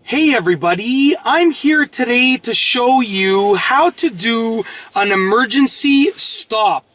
Hey everybody, I'm here today to show you how to do an emergency stop.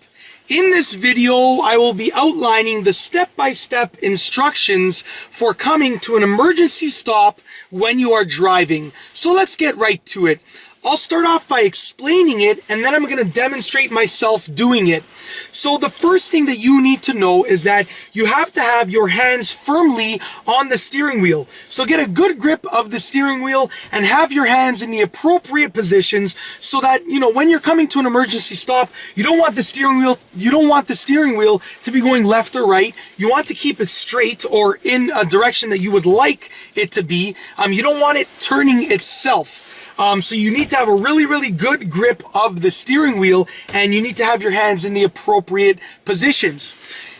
In this video, I will be outlining the step-by-step instructions for coming to an emergency stop when you are driving. So let's get right to it. I'll start off by explaining it, and then I'm going to demonstrate myself doing it. So the first thing that you need to know is that you have to have your hands firmly on the steering wheel. So get a good grip of the steering wheel and have your hands in the appropriate positions so that, when you're coming to an emergency stop, you don't want the steering wheel to be going left or right. You want to keep it straight or in a direction that you would like it to be. You don't want it turning itself. So you need to have a really good grip of the steering wheel, and you need to have your hands in the appropriate positions.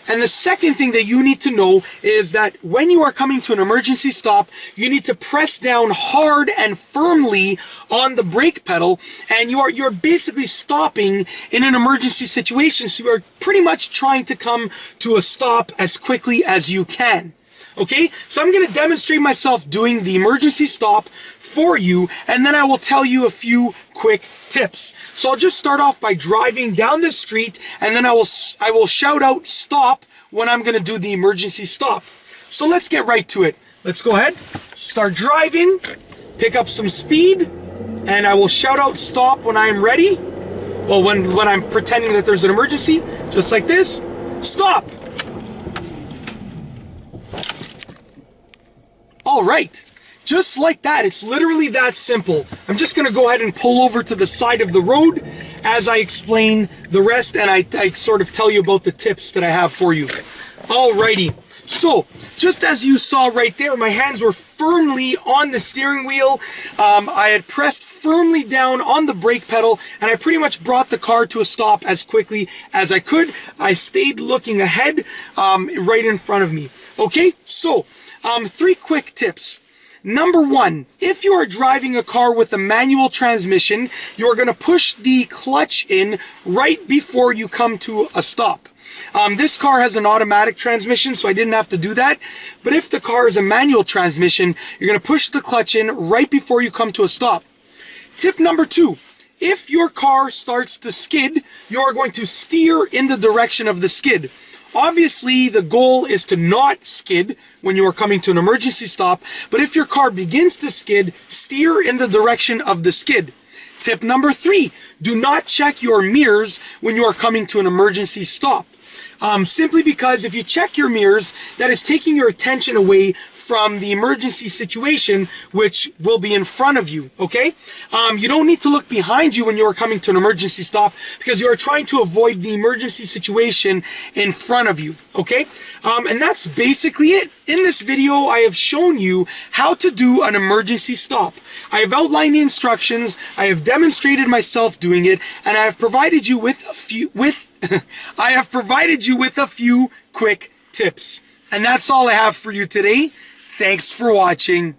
And the second thing that you need to know is that when you are coming to an emergency stop, you need to press down hard and firmly on the brake pedal, and you're basically stopping in an emergency situation. So you are pretty much trying to come to a stop as quickly as you can. Okay, so I'm going to demonstrate myself doing the emergency stop for you, and then I will tell you a few quick tips. So I'll just start off by driving down the street, and then I will shout out stop when I'm going to do the emergency stop. So let's get right to it. Let's go ahead, start driving, pick up some speed, and I will shout out stop when I'm ready. Well, when I'm pretending that there's an emergency, just like this, stop. All right, just like that. It's literally that simple. I'm just going to go ahead and pull over to the side of the road as I explain the rest, and I sort of tell you about the tips that I have for you. Alrighty, so just as you saw right there, my hands were firmly on the steering wheel. I had pressed firmly down on the brake pedal, and I pretty much brought the car to a stop as quickly as I could. I stayed looking ahead, right in front of me. Okay, so 3 quick tips. Number 1, if you are driving a car with a manual transmission, you are going to push the clutch in right before you come to a stop. This car has an automatic transmission, so I didn't have to do that. But if the car is a manual transmission, you're going to push the clutch in right before you come to a stop. Tip number 2, if your car starts to skid, you are going to steer in the direction of the skid. Obviously, the goal is to not skid when you are coming to an emergency stop, but if your car begins to skid, steer in the direction of the skid. Tip number 3, do not check your mirrors when you are coming to an emergency stop. Simply because if you check your mirrors, that is taking your attention away from the emergency situation, which will be in front of you, okay? You don't need to look behind you when you are coming to an emergency stop because you are trying to avoid the emergency situation in front of you, okay? And that's basically it. In this video, I have shown you how to do an emergency stop. I have outlined the instructions, I have demonstrated myself doing it, and I have provided you with a few quick tips. And that's all I have for you today. Thanks for watching.